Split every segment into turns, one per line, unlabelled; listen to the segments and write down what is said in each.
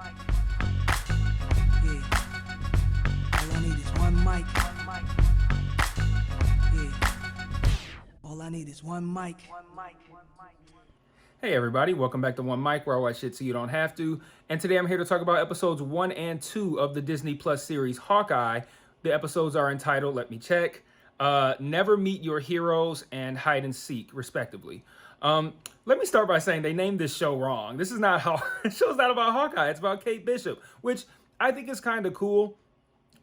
Yeah. All I need is one mic. Yeah. All I need is one mic.
Hey everybody, welcome back to One Mic, where I watch shit so you don't have to. And today I'm here to talk about episodes 1 and 2 of the Disney Plus series Hawkeye. The episodes are entitled, let me check, Never Meet Your Heroes and Hide and Seek, respectively. Let me start by saying they named this show wrong. This is not how the show's not about Hawkeye, it's about Kate Bishop, which I think is kind of cool.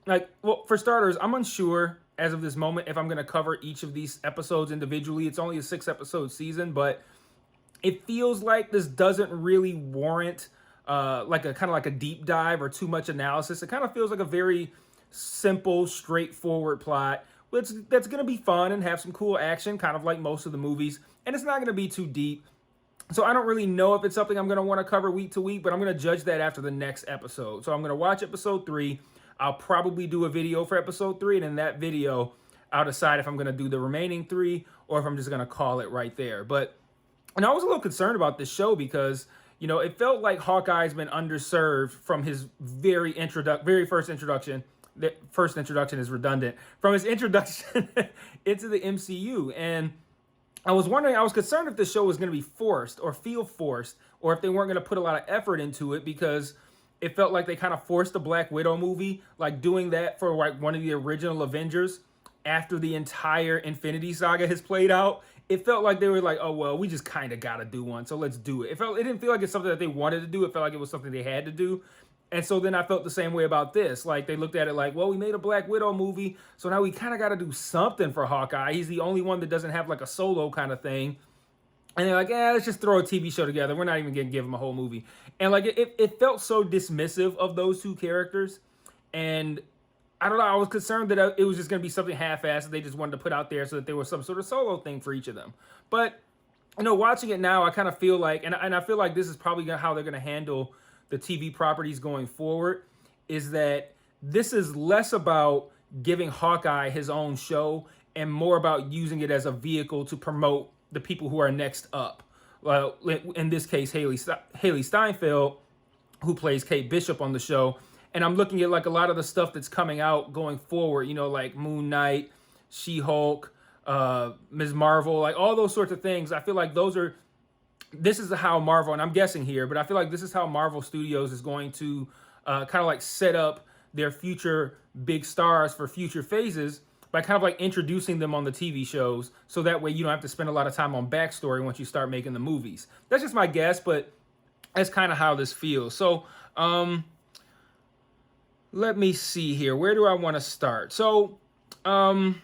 Well, for starters, I'm unsure as of this moment if I'm going to cover each of these episodes individually. It's only a 6-episode season, but it feels like this doesn't really warrant like a deep dive or too much analysis. It kind of feels like a very simple, straightforward plot. That's going to be fun and have some cool action, kind of like most of the movies. And it's not going to be too deep. So I don't really know if it's something I'm going to want to cover week to week, but I'm going to judge that after the next episode. So I'm going to watch episode 3. I'll probably do a video for episode 3, and in that video, I'll decide if I'm going to do the remaining 3 or if I'm just going to call it right there. And I was a little concerned about this show because, you know, it felt like Hawkeye's been underserved from his very first introduction. The first introduction is redundant. From his introduction into the MCU. And I was concerned if the show was going to be forced or feel forced, or if they weren't going to put a lot of effort into it, because it felt like they kind of forced the Black Widow movie, like doing that for like one of the original Avengers after the entire Infinity Saga has played out. It felt like they were like, oh, well, we just kind of got to do one, so let's do it. It didn't feel like it's something that they wanted to do. It felt like it was something they had to do. And so then I felt the same way about this. Like, they looked at it like, well, we made a Black Widow movie, so now we kind of got to do something for Hawkeye. He's the only one that doesn't have like a solo kind of thing. And they're like, let's just throw a TV show together. We're not even going to give him a whole movie. And like, it felt so dismissive of those two characters. And I don't know, I was concerned that it was just going to be something half-assed that they just wanted to put out there so that there was some sort of solo thing for each of them. But, you know, watching it now, I kind of feel like, and I feel like this is probably how they're going to handle the TV properties going forward, is that this is less about giving Hawkeye his own show and more about using it as a vehicle to promote the people who are next up. Well, in this case, Haley Steinfeld, who plays Kate Bishop on the show. And I'm looking at like a lot of the stuff that's coming out going forward, you know, like Moon Knight, She-Hulk, Ms. Marvel, like all those sorts of things. I feel like this is how Marvel, and I'm guessing here, but I feel like this is how Marvel Studios is going to kind of like set up their future big stars for future phases by kind of like introducing them on the TV shows, so that way you don't have to spend a lot of time on backstory once you start making the movies. That's just my guess, but that's kind of how this feels. So, let me see here. Where do I want to start? So, I'm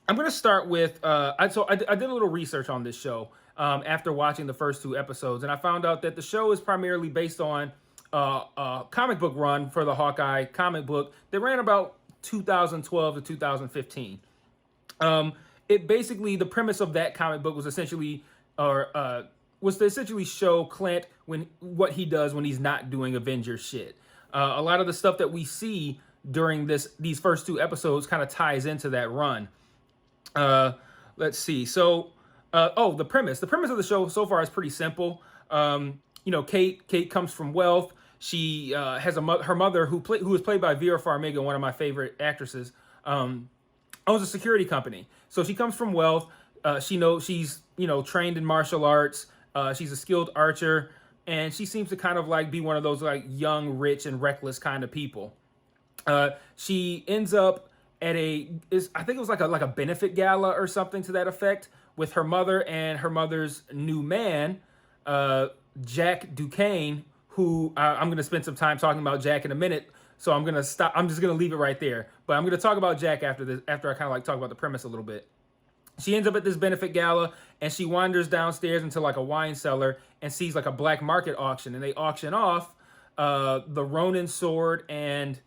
going to start with, I did a little research on this show after watching the first 2 episodes, and I found out that the show is primarily based on a comic book run for the Hawkeye comic book that ran about 2012 to 2015. It basically, the premise of that comic book was essentially, was to essentially show Clint what he does when he's not doing Avengers shit. A lot of the stuff that we see during these first 2 episodes kind of ties into that run. Let's see. So, the premise of the show so far is pretty simple. You know, Kate comes from wealth. She has her mother who is played by Vera Farmiga, one of my favorite actresses, owns a security company. So she comes from wealth. She's trained in martial arts. She's a skilled archer, and she seems to kind of like be one of those like young, rich, and reckless kind of people. She ends up at I think it was like a benefit gala or something to that effect, with her mother and her mother's new man, Jack Duquesne, who I'm going to spend some time talking about Jack in a minute. So I'm going to stop. I'm just going to leave it right there. But I'm going to talk about Jack after I kind of like talk about the premise a little bit. She ends up at this benefit gala, and she wanders downstairs into like a wine cellar and sees like a black market auction, and they auction off the Ronin sword and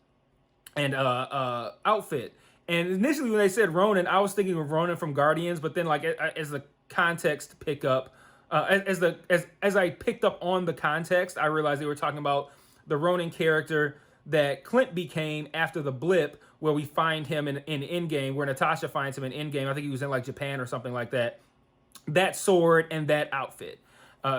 outfit. And initially when they said Ronin, I was thinking of Ronin from Guardians, but then like as the context pick up, as I picked up on the context, I realized they were talking about the Ronin character that Clint became after the blip, where we find him in Endgame, where Natasha finds him in Endgame. I think he was in like Japan or something like that. That sword and that outfit.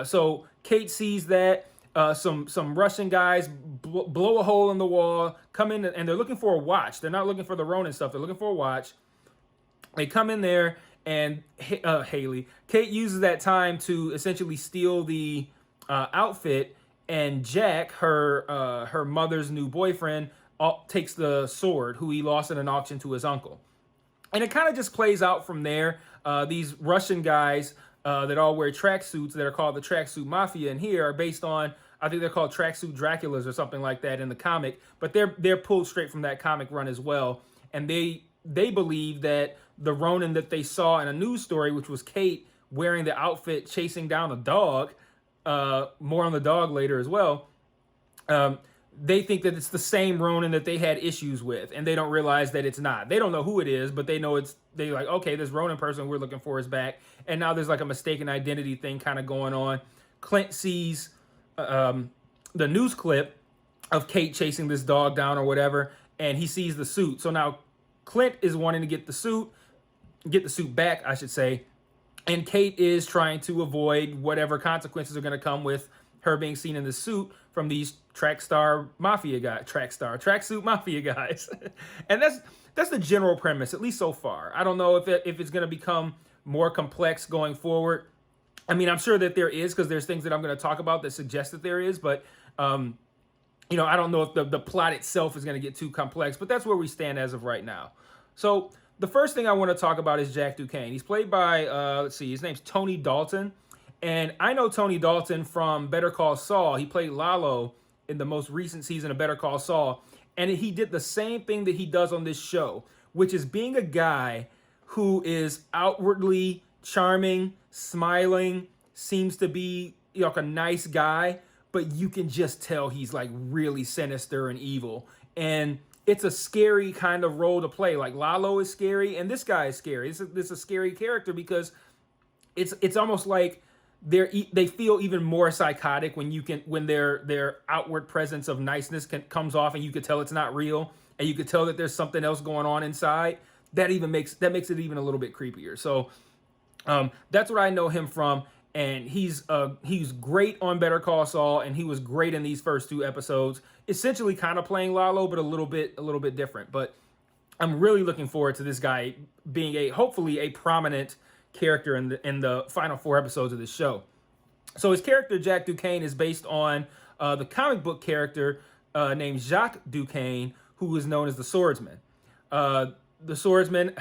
So Kate sees that. some Russian guys blow a hole in the wall, come in, and they're looking for a watch. They're not looking for the Ronin stuff. They're looking for a watch. They come in there, and Kate uses that time to essentially steal the outfit, and Jack, her mother's new boyfriend, takes the sword, who he lost in an auction to his uncle. And it kind of just plays out from there. These Russian guys that all wear tracksuits that are called the Tracksuit Mafia in here are based on, I think they're called Tracksuit Draculas or something like that in the comic, but they're pulled straight from that comic run as well. And they believe that the Ronin that they saw in a news story, which was Kate wearing the outfit chasing down a dog, more on the dog later as well, they think that it's the same Ronin that they had issues with, and they don't realize that it's not. They don't know who it is, but they know they're like, okay, this Ronin person we're looking for is back, and now there's like a mistaken identity thing kind of going on. Clint sees the news clip of Kate chasing this dog down or whatever, and he sees the suit. So now Clint is wanting to get the suit back, I should say, and Kate is trying to avoid whatever consequences are going to come with her being seen in the suit from these tracksuit mafia guys. And that's the general premise, at least so far. I don't know if it's going to become more complex going forward. I mean, I'm sure that there is, because there's things that I'm going to talk about that suggest that there is, but I don't know if the plot itself is going to get too complex, but that's where we stand as of right now. So the first thing I want to talk about is Jack Duquesne. He's played by, his name's Tony Dalton. And I know Tony Dalton from Better Call Saul. He played Lalo in the most recent season of Better Call Saul. And he did the same thing that he does on this show, which is being a guy who is outwardly charming, smiling, seems to be like a nice guy, but you can just tell he's like really sinister and evil. And it's a scary kind of role to play. Like Lalo is scary, and this guy is scary. This is a scary character because it's almost like they feel even more psychotic when their outward presence of niceness comes off, and you could tell it's not real, and you could tell that there's something else going on inside. That makes it even a little bit creepier. So that's what I know him from, and he's great on Better Call Saul, and he was great in these first two episodes. Essentially, kind of playing Lalo, but a little bit different. But I'm really looking forward to this guy being hopefully a prominent character in the final 4 episodes of this show. So his character Jack Duquesne is based on the comic book character named Jacques Duquesne, who is known as the Swordsman. The Swordsman,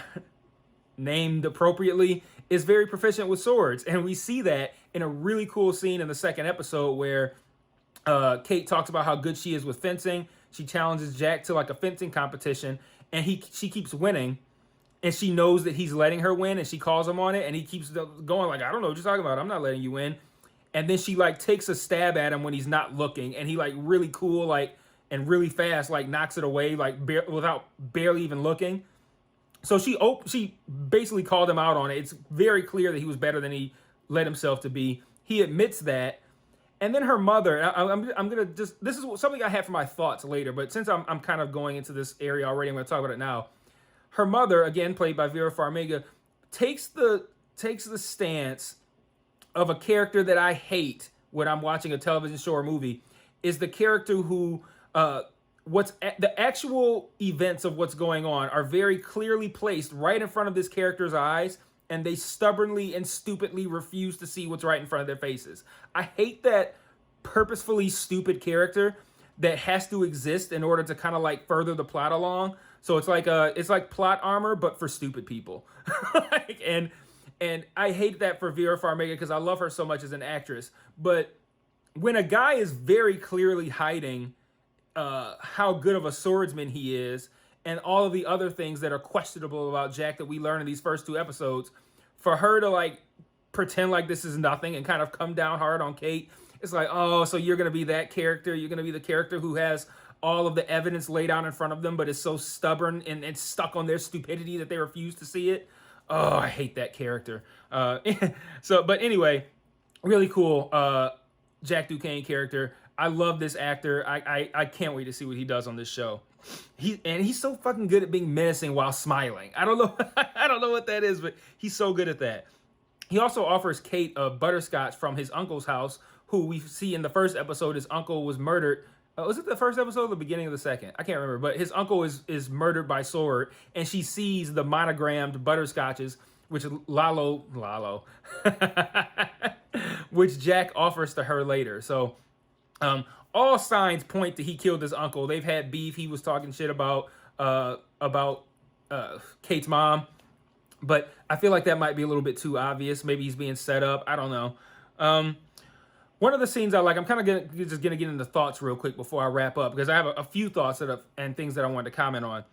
named appropriately, is very proficient with swords, and we see that in a really cool scene in the second episode where Kate talks about how good she is with fencing. She challenges Jack to like a fencing competition, and she keeps winning. And she knows that he's letting her win, and she calls him on it, and he keeps going like, I don't know what you're talking about. I'm not letting you win. And then she like takes a stab at him when he's not looking, and he like really cool, like, and really fast, like knocks it away, like without barely even looking. So she basically called him out on it. It's very clear that he was better than he led himself to be. He admits that. And then her mother, I'm gonna this is something I have for my thoughts later, but since I'm kind of going into this area already, I'm gonna talk about it now. Her mother, again played by Vera Farmiga, takes the stance of a character that I hate when I'm watching a television show or movie, is the character who the actual events of what's going on are very clearly placed right in front of this character's eyes, and they stubbornly and stupidly refuse to see what's right in front of their faces. I hate that purposefully stupid character that has to exist in order to kind of like further the plot along. So it's like plot armor, but for stupid people. and I hate that for Vera Farmiga because I love her so much as an actress. But when a guy is very clearly hiding how good of a swordsman he is, and all of the other things that are questionable about Jack that we learn in these first 2 episodes, for her to like pretend like this is nothing and kind of come down hard on Kate, it's like, oh, so you're gonna be that character? You're gonna be the character who has all of the evidence laid out in front of them, but is so stubborn and stuck on their stupidity that they refuse to see it? Oh, I hate that character. But anyway, really cool Jack Duquesne character. I love this actor. I can't wait to see what he does on this show. He's so fucking good at being menacing while smiling. I don't know what that is, but he's so good at that. He also offers Kate a butterscotch from his uncle's house, who we see in the first episode, his uncle was murdered. Was it the first episode or the beginning of the second? I can't remember. But his uncle is murdered by sword, and she sees the monogrammed butterscotches, which Lalo, which Jack offers to her later. So all signs point to he killed his uncle. They've had beef. He was talking shit about Kate's mom, but I feel like that might be a little bit too obvious. Maybe he's being set up. I don't know. One of the scenes I like, I'm kind of just gonna get into thoughts real quick before I wrap up, because I have a few thoughts and things that I wanted to comment on.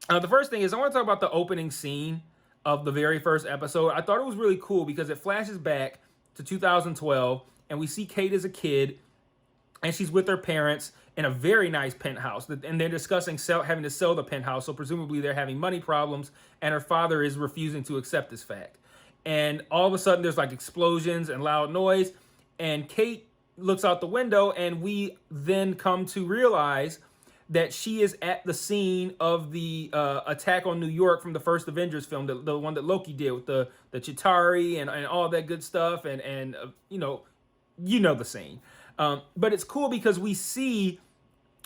The first thing is I want to talk about the opening scene of the very first episode. I thought it was really cool because it flashes back to 2012, and we see Kate as a kid, and she's with her parents in a very nice penthouse, and they're discussing having to sell the penthouse, so presumably they're having money problems, and her father is refusing to accept this fact. And all of a sudden there's like explosions and loud noise, and Kate looks out the window, and we then come to realize that she is at the scene of the attack on New York from the first Avengers film, the one that Loki did with the Chitauri and all that good stuff, and you know the scene. But it's cool because we see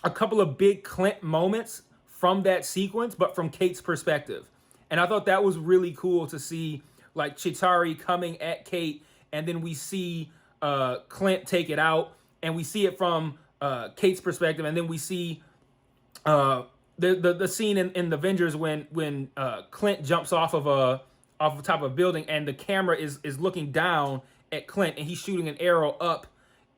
a couple of big Clint moments from that sequence, but from Kate's perspective. And I thought that was really cool to see, like Chitauri coming at Kate, and then we see Clint take it out, and we see it from Kate's perspective, and then we see the scene in the Avengers when Clint jumps off the top of a building, and the camera is looking down at Clint, and he's shooting an arrow up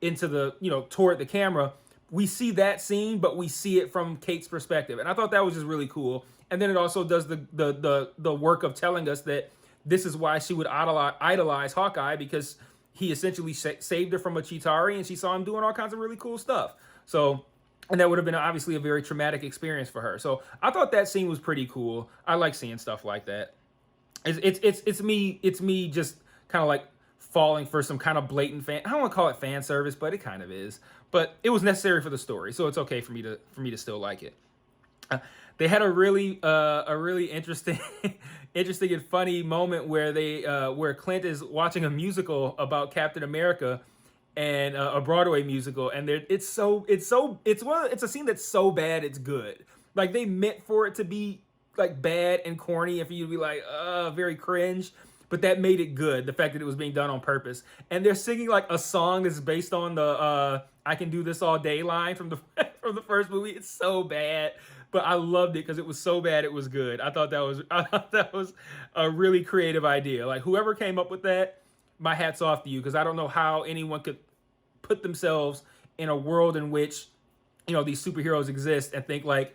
into toward the camera. We see that scene, but we see it from Kate's perspective, and I thought that was just really cool. And then it also does the work of telling us that this is why she would idolize Hawkeye, because he essentially saved her from a Chitauri, and she saw him doing all kinds of really cool stuff. So, and that would have been obviously a very traumatic experience for her. So I thought that scene was pretty cool. I like seeing stuff like that. It's me just kind of like falling for some kind of blatant I don't want to call it fan service, but it kind of is. But it was necessary for the story, so it's okay for me to still like it. They had a really interesting and funny moment where Clint is watching a musical about Captain America, and a Broadway musical, and it's a scene that's so bad it's good. Like, they meant for it to be like bad and corny, and for you to be like very cringe, but that made it good, the fact that it was being done on purpose. And they're singing like a song that's based on the I Can Do This All Day line from the first movie. It's so bad, but I loved it because it was so bad it was good. I thought that was a really creative idea. Like, whoever came up with that, my hat's off to you, because I don't know how anyone could put themselves in a world in which these superheroes exist and think like,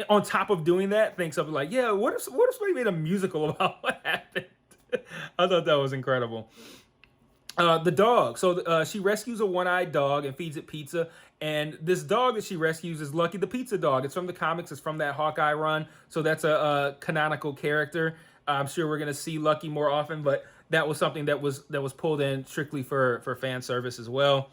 on top of doing that, think something like, yeah, what if somebody made a musical about what happened? I thought that was incredible. The dog. So she rescues a one-eyed dog and feeds it pizza. And this dog that she rescues is Lucky the Pizza Dog. It's from the comics. It's from that Hawkeye run. So that's a canonical character. I'm sure we're going to see Lucky more often, but that was something that was pulled in strictly for fan service as well.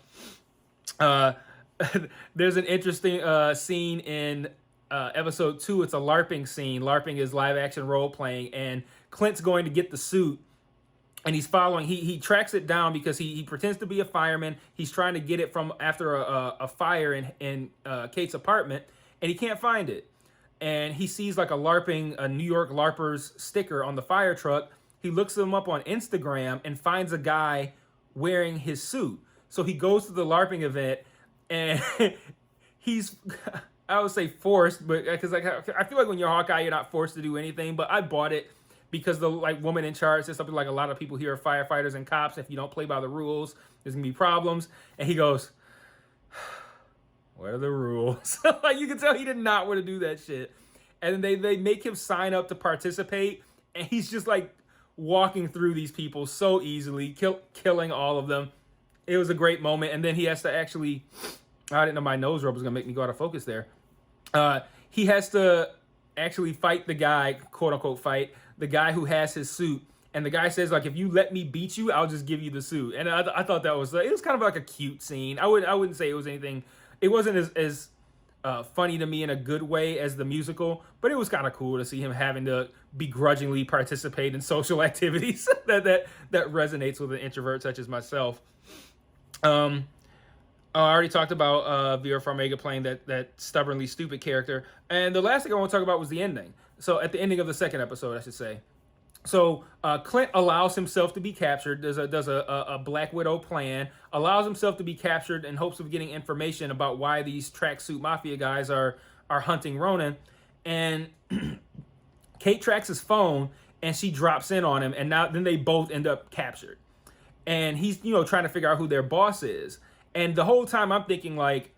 There's an interesting scene in episode 2. It's a LARPing scene. LARPing is live action role playing, and Clint's going to get the suit, and he's following. He tracks it down because he pretends to be a fireman. He's trying to get it from after a fire in Kate's apartment, and he can't find it. And he sees like a New York LARPers sticker on the fire truck. He looks them up on Instagram and finds a guy wearing his suit. So he goes to the LARPing event, and he's, I would say forced, but because I feel like when you're Hawkeye, you're not forced to do anything. But I bought it because the woman in charge said something like, a lot of people here are firefighters and cops. If you don't play by the rules, there's gonna be problems. And he goes, what are the rules? Like, you can tell he did not want to do that shit. And they make him sign up to participate, and he's just like walking through these people so easily, killing all of them. It was a great moment. And then he has to actually, I didn't know my nose rub was gonna make me go out of focus there. He has to actually fight the guy, quote unquote fight, the guy who has his suit. And the guy says, like, if you let me beat you, I'll just give you the suit. And I thought that was, it was kind of like a cute scene. I wouldn't say it was anything, it wasn't as funny to me in a good way as the musical, but it was kind of cool to see him having to begrudgingly participate in social activities that resonates with an introvert such as myself. Oh, I already talked about Vera Farmiga playing that stubbornly stupid character. And the last thing I want to talk about was the ending. So at the ending of the second episode, I should say. So Clint allows himself to be captured. Does a Black Widow plan. Allows himself to be captured in hopes of getting information about why these tracksuit mafia guys are hunting Ronan. And Kate tracks his phone and she drops in on him. And now then they both end up captured. And he's trying to figure out who their boss is. And the whole time I'm thinking, like,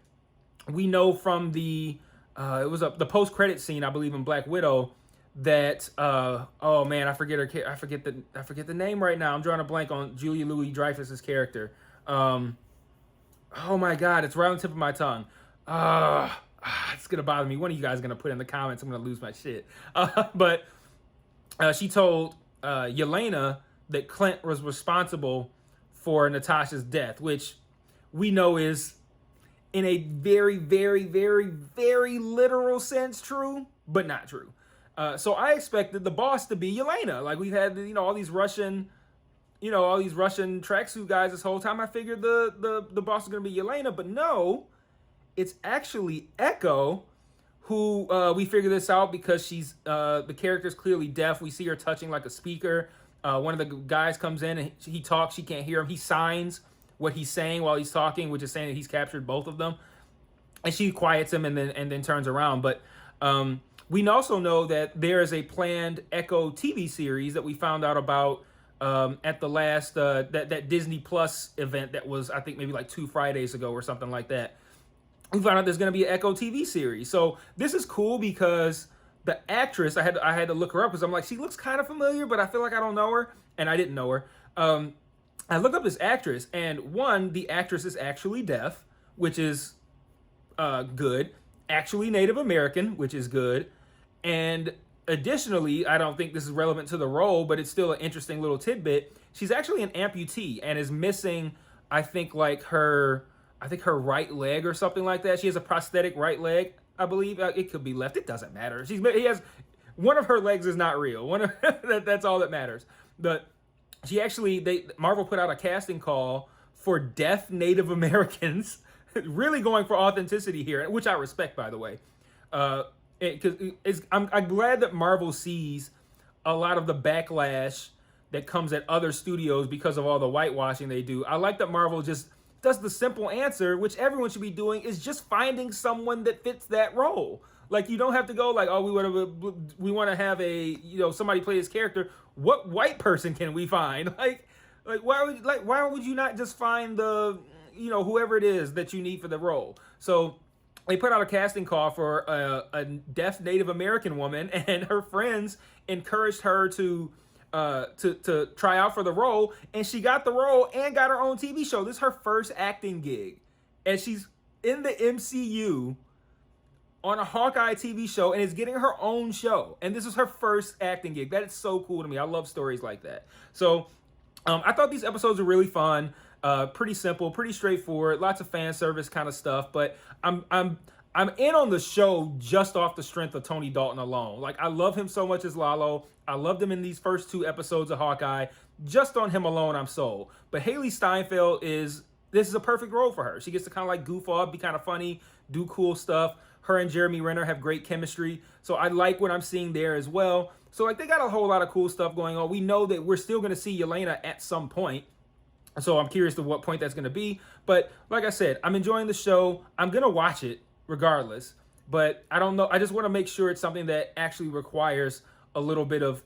we know from the the post credit scene, I believe, in Black Widow, that oh man, I forget the name right now. I'm drawing a blank on Julia Louis-Dreyfus's character. Oh my god, it's right on the tip of my tongue. It's gonna bother me. One of you guys is gonna put in the comments. I'm gonna lose my shit. But she told Yelena that Clint was responsible for Natasha's death, which we know is in a very, very, very, very literal sense true, but not true. So I expected the boss to be Yelena. Like, we've had all these Russian tracksuit guys this whole time. I figured the boss is gonna be Yelena, but no, it's actually Echo, who we figure this out because she's the character's clearly deaf. We see her touching like a speaker. One of the guys comes in and he talks. She can't hear him. He signs what he's saying while he's talking, which is saying that he's captured both of them. And she quiets him and then turns around. But we also know that there is a planned Echo TV series that we found out about at the last that Disney Plus event that was, I think, maybe like 2 Fridays ago or something like that. We found out there's going to be an Echo TV series. So this is cool because the actress, I had to look her up because I'm like, she looks kind of familiar, but I feel like I don't know her, and I didn't know her. I looked up this actress, and the actress is actually deaf, which is good. Actually Native American, which is good. And additionally, I don't think this is relevant to the role, but it's still an interesting little tidbit. She's actually an amputee and is missing, I think her right leg or something like that. She has a prosthetic right leg, I believe. It could be left. It doesn't matter. He has one of her legs is not real. That's all that matters. But she actually, Marvel put out a casting call for deaf Native Americans, really going for authenticity here, which I respect, by the way. Because I'm glad that Marvel sees a lot of the backlash that comes at other studios because of all the whitewashing they do. I like that Marvel just does the simple answer, which everyone should be doing, is just finding someone that fits that role. Like, you don't have to go like, oh, we want to have somebody play this character. What white person can we find? Why would you not just find the whoever it is that you need for the role? So they put out a casting call for a deaf Native American woman, and her friends encouraged her to try out for the role, and she got the role and got her own TV show. This is her first acting gig, and she's in the MCU on a Hawkeye TV show and is getting her own show. And this is her first acting gig. That is so cool to me. I love stories like that. So I thought these episodes were really fun, pretty simple, pretty straightforward, lots of fan service kind of stuff. But I'm in on the show just off the strength of Tony Dalton alone. Like, I love him so much as Lalo. I loved him in these first 2 episodes of Hawkeye. Just on him alone, I'm sold. But Haley Steinfeld this is a perfect role for her. She gets to kind of like goof off, be kind of funny, do cool stuff. Her and Jeremy Renner have great chemistry. So I like what I'm seeing there as well. So like, they got a whole lot of cool stuff going on. We know that we're still going to see Yelena at some point. So I'm curious to what point that's going to be. But like I said, I'm enjoying the show. I'm going to watch it regardless. But I don't know. I just want to make sure it's something that actually requires a little bit of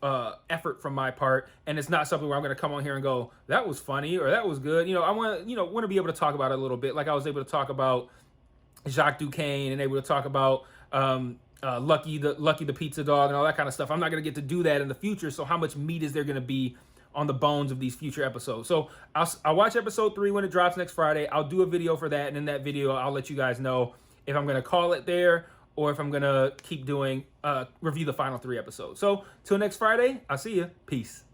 effort from my part, and it's not something where I'm going to come on here and go, that was funny or that was good. I want to be able to talk about it a little bit, like I was able to talk about Jacques Duquesne and able to talk about Lucky the pizza dog and all that kind of stuff. I'm not going to get to do that in the future. So how much meat is there going to be on the bones of these future episodes? So I'll watch episode 3 when it drops next Friday. I'll do a video for that, and in that video I'll let you guys know if I'm going to call it there or if I'm going to keep doing review the final 3 episodes. So till next Friday, I'll see you. Peace.